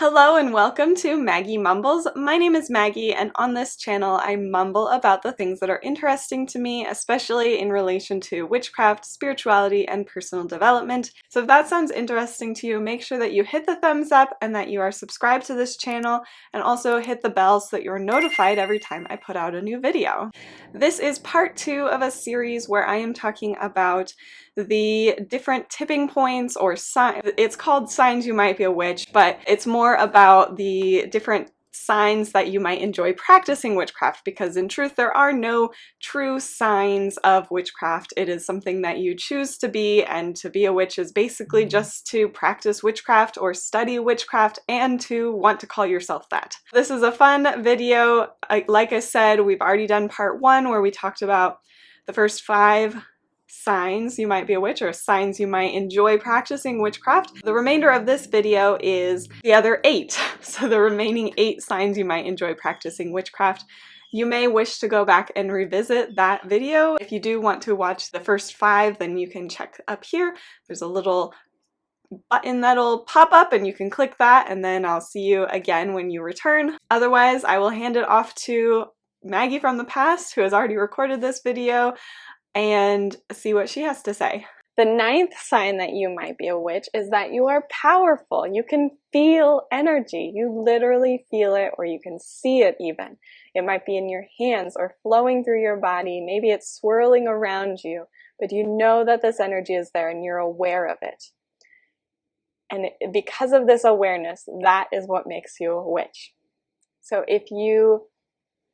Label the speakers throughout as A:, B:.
A: Hello and welcome to Maggie Mumbles. My name is Maggie, and on this channel I mumble about the things that are interesting to me, especially in relation to witchcraft, spirituality, and personal development. So if that sounds interesting to you, make sure that you hit the thumbs up and that you are subscribed to this channel, and also hit the bell so that you're notified every time I put out a new video. This is part 2 of a series where I am talking about the different tipping points or signs. It's called Signs You Might Be a Witch, but it's more about the different signs that you might enjoy practicing witchcraft, because in truth there are no true signs of witchcraft. It is something that you choose to be, and to be a witch is basically just to practice witchcraft or study witchcraft and to want to call yourself that. This is a fun video. Like I said, we've already done part 1 where we talked about the first 5 signs you might be a witch, or signs you might enjoy practicing witchcraft. The remainder of this video is the other 8. So the remaining 8 signs you might enjoy practicing witchcraft. You may wish to go back and revisit that video. If you do want to watch the first 5, then you can check up here. There's a little button that'll pop up and you can click that, and then I'll see you again when you return. Otherwise, I will hand it off to Maggie from the past, who has already recorded this video, and see what she has to say. The 9th sign that you might be a witch is that you are powerful. You can feel energy. You literally feel it, or you can see it even. It might be in your hands or flowing through your body. Maybe it's swirling around you, but you know that this energy is there and you're aware of it. And because of this awareness, that is what makes you a witch. So if you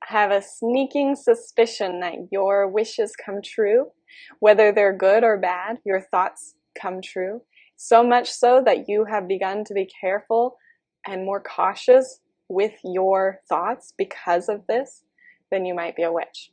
A: have a sneaking suspicion that your wishes come true, whether they're good or bad, your thoughts come true, so much so that you have begun to be careful and more cautious with your thoughts because of this, then you might be a witch.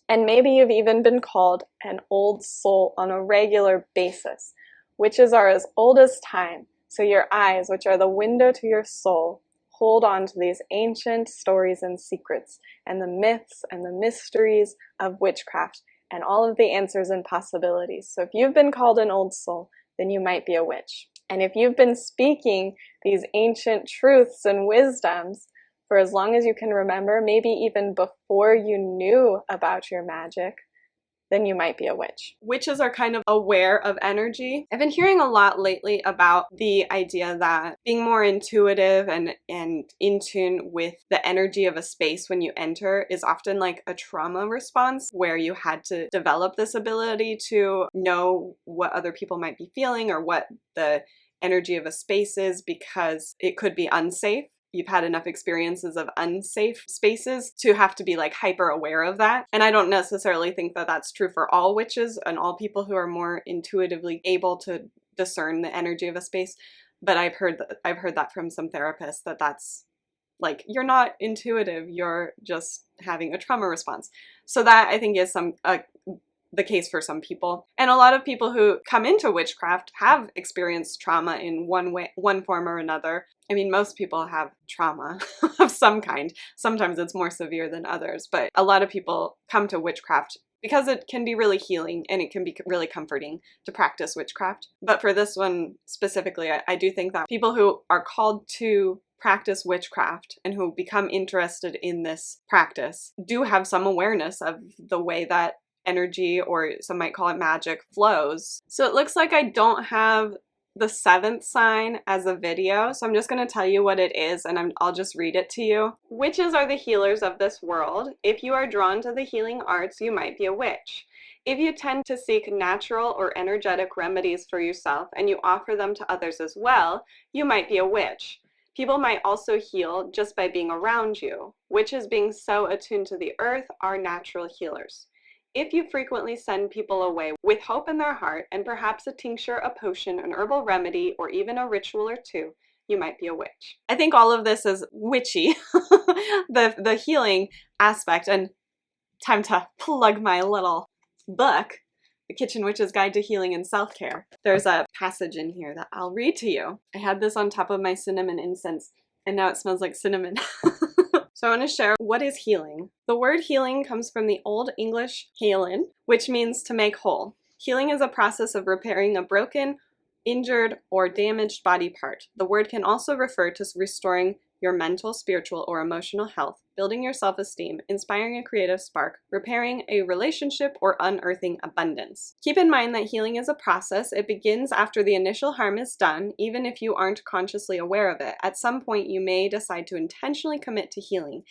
A: And maybe you've even been called an old soul on a regular basis. Witches are as old as time, so your eyes, which are the window to your soul, hold on to these ancient stories and secrets, and the myths and the mysteries of witchcraft, and all of the answers and possibilities. So if you've been called an old soul, then you might be a witch. And if you've been speaking these ancient truths and wisdoms for as long as you can remember, maybe even before you knew about your magic, then you might be a witch. Witches are kind of aware of energy. I've been hearing a lot lately about the idea that being more intuitive and in tune with the energy of a space when you enter is often like a trauma response, where you had to develop this ability to know what other people might be feeling or what the energy of a space is, because it could be unsafe. You've had enough experiences of unsafe spaces to have to be like hyper aware of that. And I don't necessarily think that that's true for all witches and all people who are more intuitively able to discern the energy of a space. But I've heard that from some therapists, that that's like, you're not intuitive, you're just having a trauma response. So that, I think, is the case for some people. And a lot of people who come into witchcraft have experienced trauma in one form or another. I mean, most people have trauma of some kind. Sometimes it's more severe than others, but a lot of people come to witchcraft because it can be really healing and it can be really comforting to practice witchcraft. But for this one specifically, I do think that people who are called to practice witchcraft and who become interested in this practice do have some awareness of the way that energy, or some might call it magic, flows. So it looks like I don't have the 7th sign as a video, so I'm just going to tell you what it is, and I'll just read it to you. Witches are the healers of this world. If you are drawn to the healing arts, you might be a witch. If you tend to seek natural or energetic remedies for yourself and you offer them to others as well, you might be a witch. People might also heal just by being around you. Witches, being so attuned to the earth, are natural healers. If you frequently send people away with hope in their heart, and perhaps a tincture, a potion, an herbal remedy, or even a ritual or two, you might be a witch. I think all of this is witchy, the healing aspect. And time to plug my little book, The Kitchen Witch's Guide to Healing and Self-Care. There's a passage in here that I'll read to you. I had this on top of my cinnamon incense, and now it smells like cinnamon. So I want to share what is healing. The word healing comes from the Old English helen, which means to make whole. Healing is a process of repairing a broken injured, or damaged body part. The word can also refer to restoring your mental, spiritual, or emotional health, building your self-esteem, inspiring a creative spark, repairing a relationship, or unearthing abundance. Keep in mind that healing is a process. It begins after the initial harm is done, even if you aren't consciously aware of it. At some point, you may decide to intentionally commit to healing.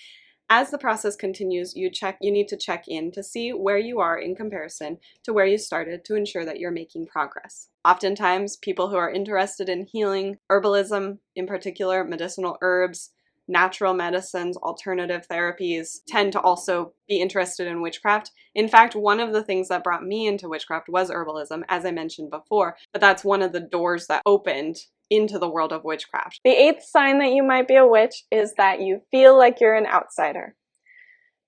A: As the process continues, you need to check in to see where you are in comparison to where you started to ensure that you're making progress. Oftentimes, people who are interested in healing, herbalism in particular, medicinal herbs, natural medicines, alternative therapies, tend to also be interested in witchcraft. In fact, one of the things that brought me into witchcraft was herbalism, as I mentioned before, but that's one of the doors that opened into the world of witchcraft. The 8th sign that you might be a witch is that you feel like you're an outsider.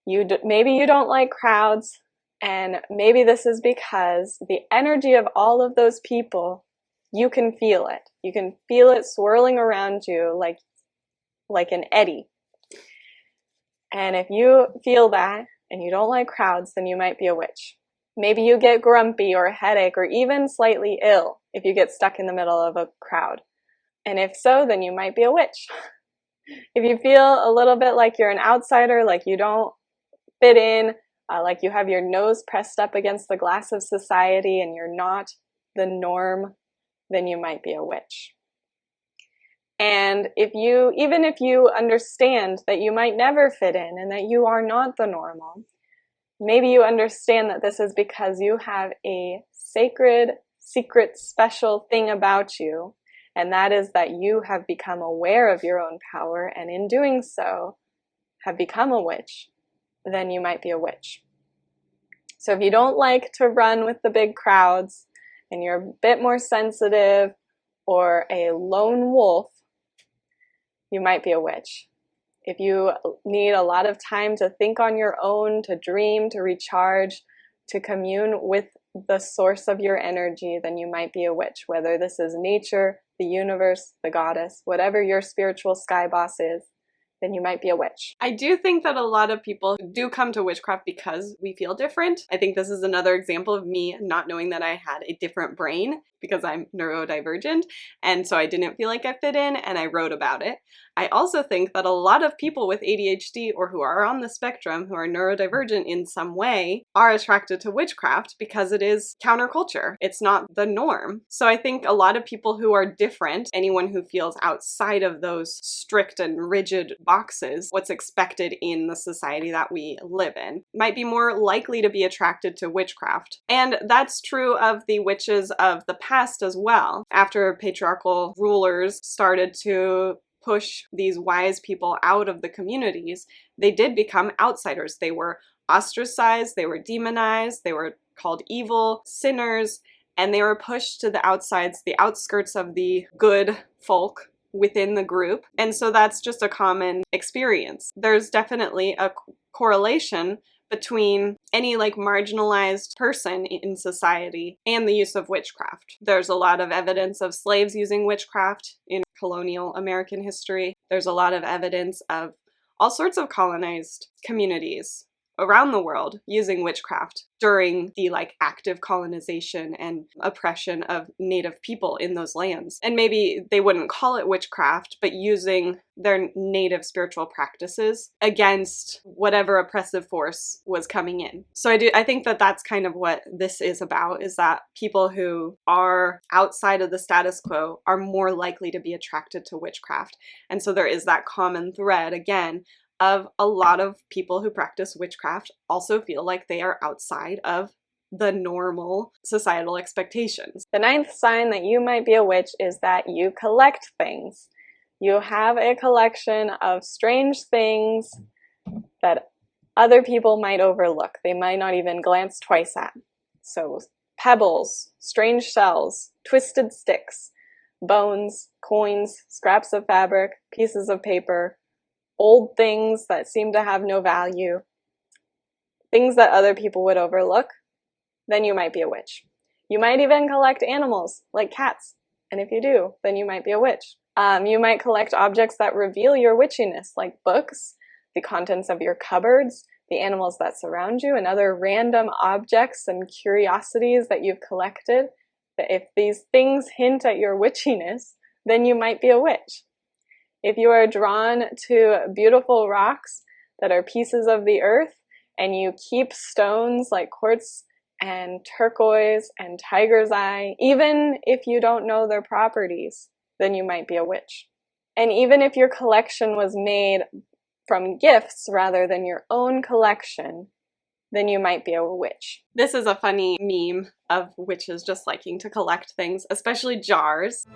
A: Maybe you don't like crowds, and maybe this is because the energy of all of those people, you can feel it. You can feel it swirling around you like an eddy. And if you feel that and you don't like crowds, then you might be a witch. Maybe you get grumpy or a headache or even slightly ill if you get stuck in the middle of a crowd. And if so, then you might be a witch. If you feel a little bit like you're an outsider, like you don't fit in, like you have your nose pressed up against the glass of society and you're not the norm, then you might be a witch. And even if you understand that you might never fit in and that you are not the normal, maybe you understand that this is because you have a sacred, secret, special thing about you. And that is that you have become aware of your own power, and in doing so, have become a witch, then you might be a witch. So if you don't like to run with the big crowds, and you're a bit more sensitive, or a lone wolf, you might be a witch. If you need a lot of time to think on your own, to dream, to recharge, to commune with the source of your energy, then you might be a witch, whether this is nature, the universe, the goddess, whatever your spiritual sky boss is, then you might be a witch. I do think that a lot of people do come to witchcraft because we feel different. I think this is another example of me not knowing that I had a different brain because I'm neurodivergent, and so I didn't feel like I fit in, and I wrote about it. I also think that a lot of people with ADHD or who are on the spectrum, who are neurodivergent in some way, are attracted to witchcraft because it is counterculture. It's not the norm. So I think a lot of people who are different, anyone who feels outside of those strict and rigid boxes, what's expected in the society that we live in, might be more likely to be attracted to witchcraft. And that's true of the witches of the past as well. After patriarchal rulers started to push these wise people out of the communities, they did become outsiders. They were ostracized, they were demonized, they were called evil, sinners, and they were pushed to the outsides, the outskirts of the good folk within the group. And so that's just a common experience. There's definitely a correlation between any marginalized person in society and the use of witchcraft. There's a lot of evidence of slaves using witchcraft in colonial American history. There's a lot of evidence of all sorts of colonized communities around the world using witchcraft during the active colonization and oppression of native people in those lands. And maybe they wouldn't call it witchcraft, but using their native spiritual practices against whatever oppressive force was coming in. So I think that that's kind of what this is about, is that people who are outside of the status quo are more likely to be attracted to witchcraft. And so there is that common thread, again, of a lot of people who practice witchcraft also feel like they are outside of the normal societal expectations. The 9th sign that you might be a witch is that you collect things. You have a collection of strange things that other people might overlook. They might not even glance twice at. So pebbles, strange shells, twisted sticks, bones, coins, scraps of fabric, pieces of paper, old things that seem to have no value, things that other people would overlook, then you might be a witch. You might even collect animals, like cats, and if you do, then you might be a witch. You might collect objects that reveal your witchiness, like books, the contents of your cupboards, the animals that surround you, and other random objects and curiosities that you've collected that if these things hint at your witchiness, then you might be a witch. If you are drawn to beautiful rocks that are pieces of the earth, and you keep stones like quartz and turquoise and tiger's eye, even if you don't know their properties, then you might be a witch. And even if your collection was made from gifts rather than your own collection, then you might be a witch. This is a funny meme of witches just liking to collect things, especially jars.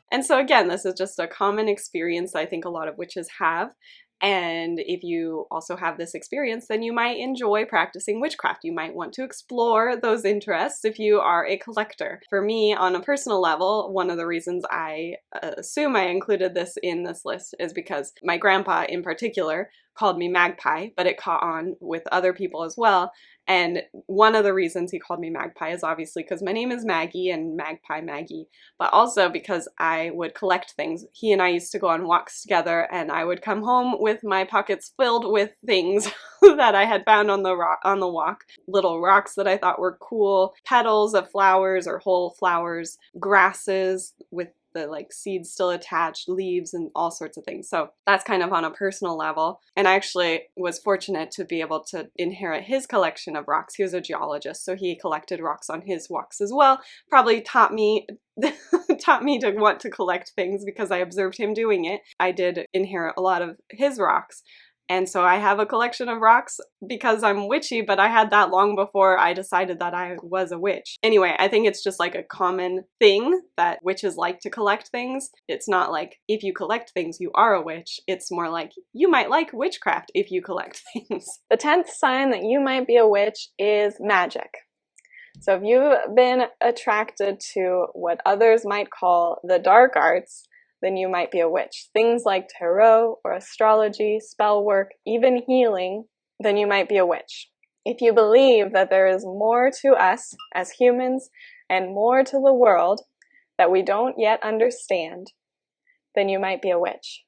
A: And so again, this is just a common experience I think a lot of witches have. And if you also have this experience, then you might enjoy practicing witchcraft. You might want to explore those interests if you are a collector. For me, on a personal level, one of the reasons I assume I included this in this list is because my grandpa in particular called me Magpie, but it caught on with other people as well. And one of the reasons he called me Magpie is obviously because my name is Maggie and Magpie Maggie, but also because I would collect things. He and I used to go on walks together, and I would come home with my pockets filled with things that I had found on the walk. Little rocks that I thought were cool, petals of flowers or whole flowers, grasses with the like seeds still attached, leaves, and all sorts of things. So that's kind of on a personal level. And I actually was fortunate to be able to inherit his collection of rocks. He was a geologist, so he collected rocks on his walks as well. Probably taught me taught me to want to collect things because I observed him doing it. I did inherit a lot of his rocks. And so I have a collection of rocks because I'm witchy, but I had that long before I decided that I was a witch. Anyway, I think it's just like a common thing that witches like to collect things. It's not like if you collect things, you are a witch. It's more like you might like witchcraft if you collect things. The 10th sign that you might be a witch is magic. So if you've been attracted to what others might call the dark arts, then you might be a witch. Things like tarot or astrology, spell work, even healing, then you might be a witch. If you believe that there is more to us as humans and more to the world that we don't yet understand, then you might be a witch.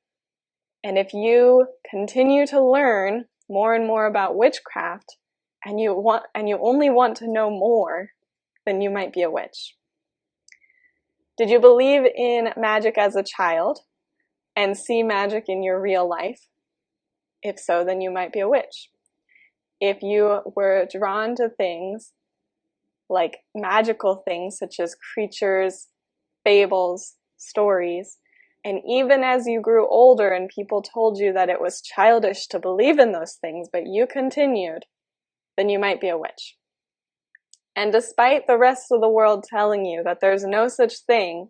A: And if you continue to learn more and more about witchcraft and you only want to know more, then you might be a witch. Did you believe in magic as a child and see magic in your real life? If so, then you might be a witch. If you were drawn to things like magical things such as creatures, fables, stories, and even as you grew older and people told you that it was childish to believe in those things, but you continued, then you might be a witch. And despite the rest of the world telling you that there's no such thing,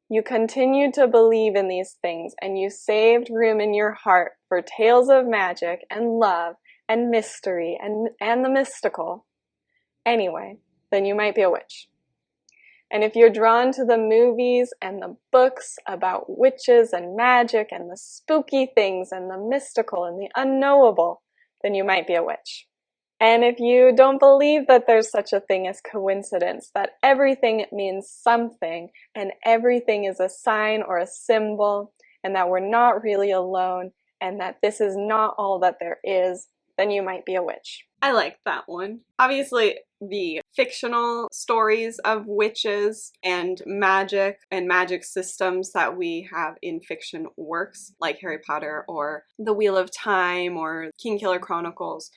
A: you continued to believe in these things, and you saved room in your heart for tales of magic and love and mystery and the mystical. Anyway, then you might be a witch. And if you're drawn to the movies and the books about witches and magic and the spooky things and the mystical and the unknowable, then you might be a witch. And if you don't believe that there's such a thing as coincidence, that everything means something, and everything is a sign or a symbol, and that we're not really alone, and that this is not all that there is, then you might be a witch. I like that one. Obviously, the fictional stories of witches and magic systems that we have in fiction works, like Harry Potter or The Wheel of Time or Kingkiller Chronicles,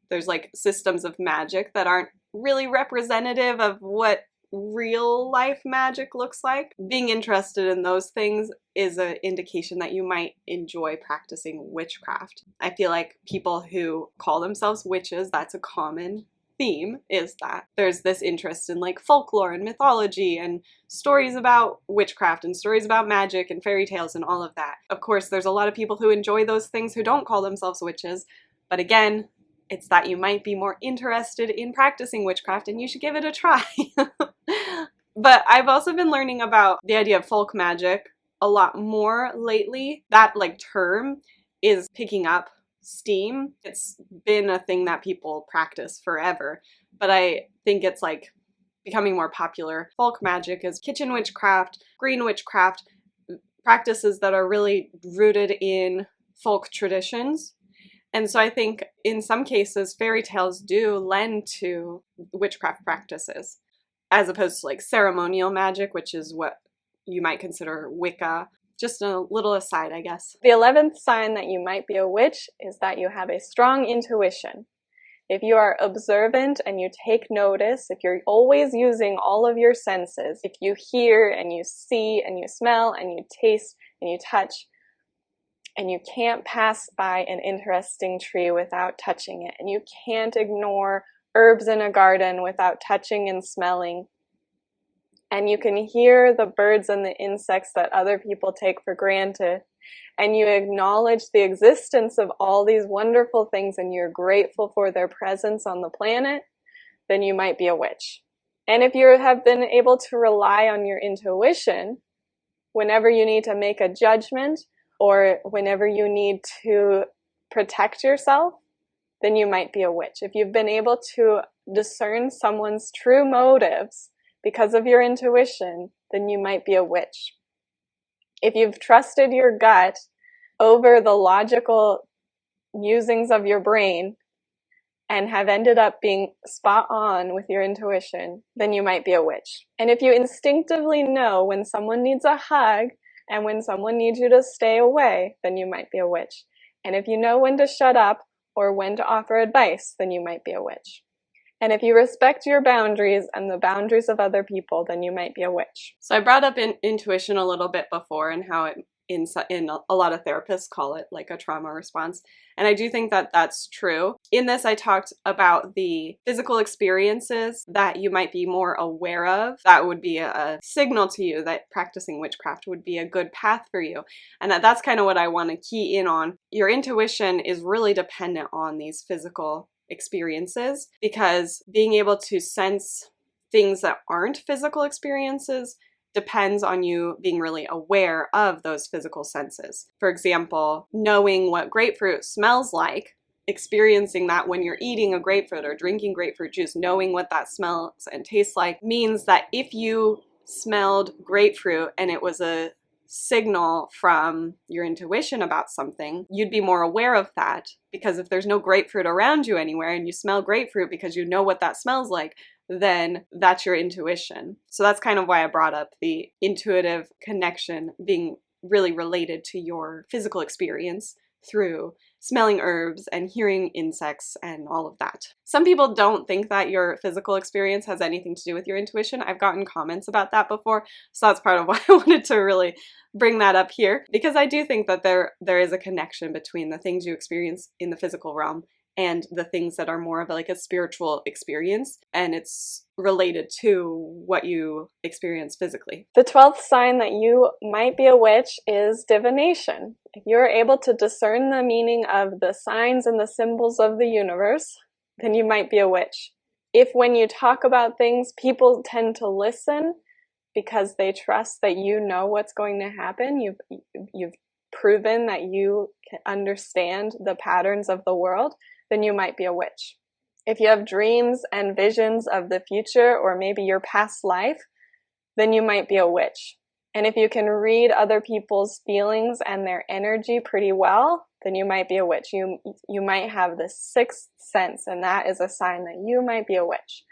A: there's like systems of magic that aren't really representative of what real life magic looks like. Being interested in those things is an indication that you might enjoy practicing witchcraft. I feel like people who call themselves witches, that's a common theme, is that there's this interest in like folklore and mythology and stories about witchcraft and stories about magic and fairy tales and all of that. Of course, there's a lot of people who enjoy those things who don't call themselves witches, but again, it's that you might be more interested in practicing witchcraft and you should give it a try. But I've also been learning about the idea of folk magic a lot more lately. That like term is picking up steam. It's been a thing that people practice forever, but I think it's like becoming more popular. Folk magic is kitchen witchcraft, green witchcraft, practices that are really rooted in folk traditions. And so I think in some cases, fairy tales do lend to witchcraft practices, as opposed to like ceremonial magic, which is what you might consider Wicca. Just a little aside, I guess. The 11th sign that you might be a witch is that you have a strong intuition. If you are observant and you take notice, if you're always using all of your senses, if you hear and you see and you smell and you taste and you touch, and you can't pass by an interesting tree without touching it, and you can't ignore herbs in a garden without touching and smelling, and you can hear the birds and the insects that other people take for granted, and you acknowledge the existence of all these wonderful things and you're grateful for their presence on the planet, then you might be a witch. And if you have been able to rely on your intuition whenever you need to make a judgment or whenever you need to protect yourself, then you might be a witch. If you've been able to discern someone's true motives because of your intuition, then you might be a witch. If you've trusted your gut over the logical musings of your brain and have ended up being spot on with your intuition, then you might be a witch. And if you instinctively know when someone needs a hug and when someone needs you to stay away, then you might be a witch. And if you know when to shut up or when to offer advice, then you might be a witch. And if you respect your boundaries and the boundaries of other people, then you might be a witch. So I brought up intuition a little bit before and how it in a lot of therapists call it like a trauma response. And I do think that that's true. In this, I talked about the physical experiences that you might be more aware of. That would be a signal to you that practicing witchcraft would be a good path for you. And that's kind of what I want to key in on. Your intuition is really dependent on these physical experiences, because being able to sense things that aren't physical experiences depends on you being really aware of those physical senses. For example, knowing what grapefruit smells like, experiencing that when you're eating a grapefruit or drinking grapefruit juice, knowing what that smells and tastes like means that if you smelled grapefruit and it was a signal from your intuition about something, you'd be more aware of that, because if there's no grapefruit around you anywhere and you smell grapefruit because you know what that smells like, then that's your intuition. So that's kind of why I brought up the intuitive connection being really related to your physical experience through smelling herbs and hearing insects and all of that. Some people don't think that your physical experience has anything to do with your intuition. I've gotten comments about that before, so that's part of why I wanted to really bring that up here, because I do think that there is a connection between the things you experience in the physical realm and the things that are more of like a spiritual experience, and it's related to what you experience physically. The 12th sign that you might be a witch is divination. If you're able to discern the meaning of the signs and the symbols of the universe, then you might be a witch. If when you talk about things, people tend to listen because they trust that you know what's going to happen, you've proven that you can understand the patterns of the world, then you might be a witch. If you have dreams and visions of the future or maybe your past life, then you might be a witch. And if you can read other people's feelings and their energy pretty well, then you might be a witch. You might have the sixth sense, and that is a sign that you might be a witch.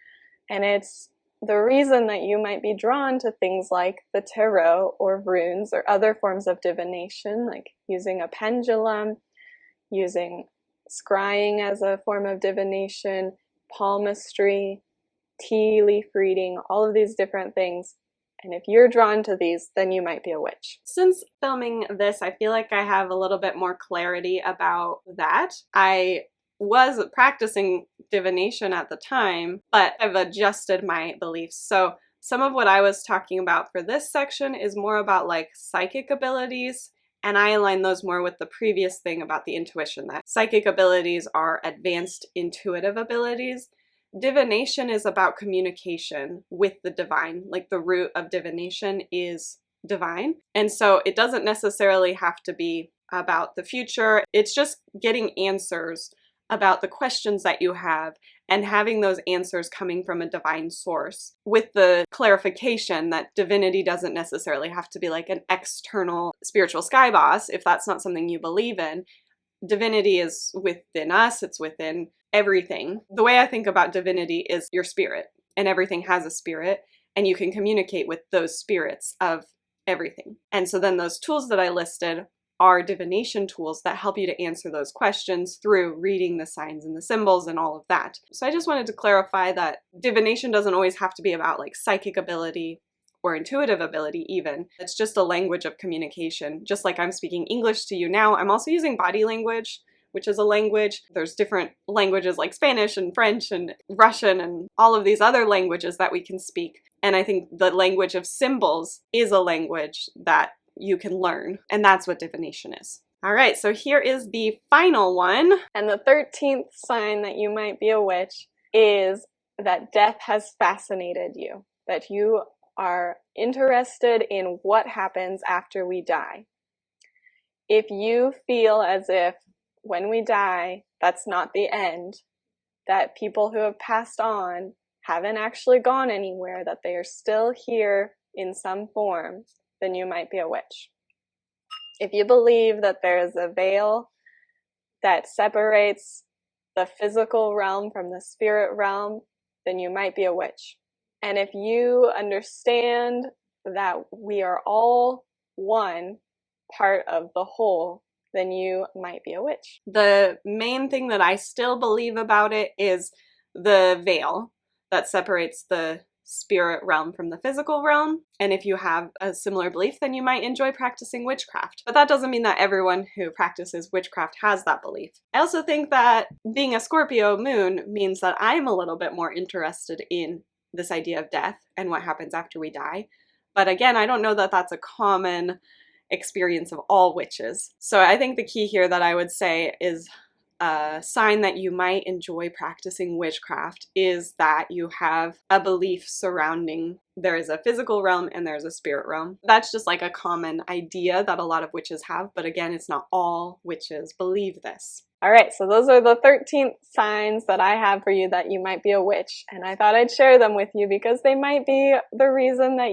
A: And it's the reason that you might be drawn to things like the tarot or runes or other forms of divination, like using a pendulum, using scrying as a form of divination, palmistry, tea leaf reading, all of these different things. And if you're drawn to these, then you might be a witch. Since filming this, I feel like I have a little bit more clarity about that. I was practicing divination at the time, but I've adjusted my beliefs. So some of what I was talking about for this section is more about like psychic abilities, and I align those more with the previous thing about the intuition, that psychic abilities are advanced intuitive abilities. Divination is about communication with the divine, like the root of divination is divine. And so it doesn't necessarily have to be about the future. It's just getting answers about the questions that you have and having those answers coming from a divine source, with the clarification that divinity doesn't necessarily have to be like an external spiritual sky boss if that's not something you believe in. Divinity is within us, it's within everything. The way I think about divinity is your spirit, and everything has a spirit, and you can communicate with those spirits of everything. And so then those tools that I listed are divination tools that help you to answer those questions through reading the signs and the symbols and all of that. So I just wanted to clarify that divination doesn't always have to be about like psychic ability or intuitive ability even. It's just a language of communication. Just like I'm speaking English to you now, I'm also using body language, which is a language. There's different languages like Spanish and French and Russian and all of these other languages that we can speak. And I think the language of symbols is a language that you can learn, and that's what divination is. All right, so here is the final one. And the 13th sign that you might be a witch is that death has fascinated you, that you are interested in what happens after we die. If you feel as if when we die, that's not the end, that people who have passed on haven't actually gone anywhere, that they are still here in some form, then you might be a witch. If you believe that there is a veil that separates the physical realm from the spirit realm, then you might be a witch. And if you understand that we are all one part of the whole, then you might be a witch. The main thing that I still believe about it is the veil that separates the spirit realm from the physical realm. And if you have a similar belief, then you might enjoy practicing witchcraft. But that doesn't mean that everyone who practices witchcraft has that belief. I also think that being a Scorpio moon means that I'm a little bit more interested in this idea of death and what happens after we die. But again, I don't know that that's a common experience of all witches. So I think the key here that I would say is a sign that you might enjoy practicing witchcraft is that you have a belief surrounding there is a physical realm and there's a spirit realm. That's just like a common idea that a lot of witches have, but again, it's not all witches believe this. All right, so those are the 13 signs that I have for you that you might be a witch, and I thought I'd share them with you because they might be the reason that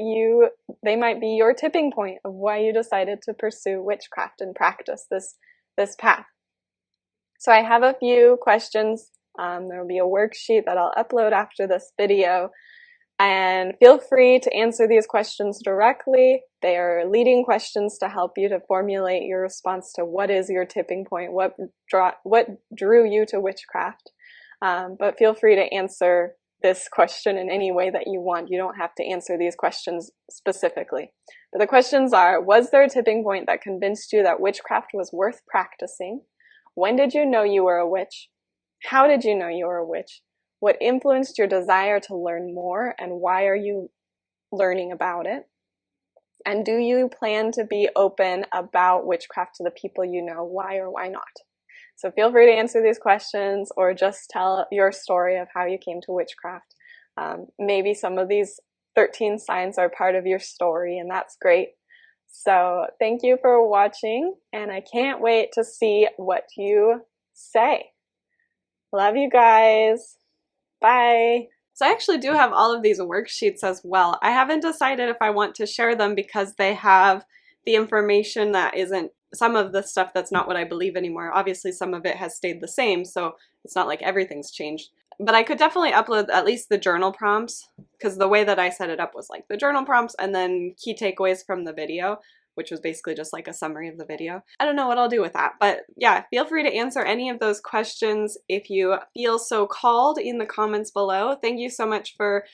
A: they might be your tipping point of why you decided to pursue witchcraft and practice this path. So I have a few questions. There will be a worksheet that I'll upload after this video, and feel free to answer these questions directly. They are leading questions to help you to formulate your response to what is your tipping point, what drew you to witchcraft. But feel free to answer this question in any way that you want. You don't have to answer these questions specifically. But the questions are, was there a tipping point that convinced you that witchcraft was worth practicing? When did you know you were a witch? How did you know you were a witch? What influenced your desire to learn more, and why are you learning about it? And do you plan to be open about witchcraft to the people you know? Why or why not? So feel free to answer these questions or just tell your story of how you came to witchcraft. Maybe some of these 13 signs are part of your story, and that's great. So thank you for watching, and I can't wait to see what you say. Love you guys. Bye. So I actually do have all of these worksheets as well. I haven't decided if I want to share them because they have the information that isn't, some of the stuff that's not what I believe anymore. Obviously some of it has stayed the same, so it's not like everything's changed. But I could definitely upload at least the journal prompts, because the way that I set it up was like the journal prompts and then key takeaways from the video, which was basically just like a summary of the video. I don't know what I'll do with that, but yeah, feel free to answer any of those questions if you feel so called in the comments below. Thank you so much for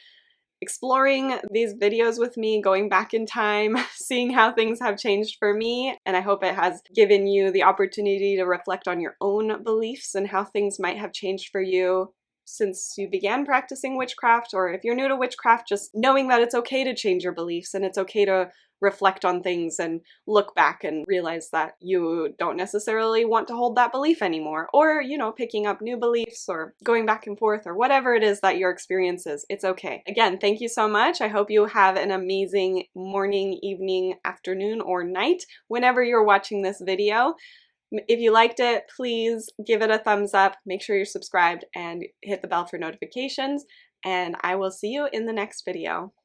A: exploring these videos with me, going back in time, seeing how things have changed for me, and I hope it has given you the opportunity to reflect on your own beliefs and how things might have changed for you since you began practicing witchcraft, or if you're new to witchcraft, just knowing that it's okay to change your beliefs and it's okay to reflect on things and look back and realize that you don't necessarily want to hold that belief anymore, or, you know, picking up new beliefs or going back and forth or whatever it is that your experience is. It's okay. Again, thank you so much. I hope you have an amazing morning, evening, afternoon, or night whenever you're watching this video. If you liked it, please give it a thumbs up, make sure you're subscribed, and hit the bell for notifications, and I will see you in the next video.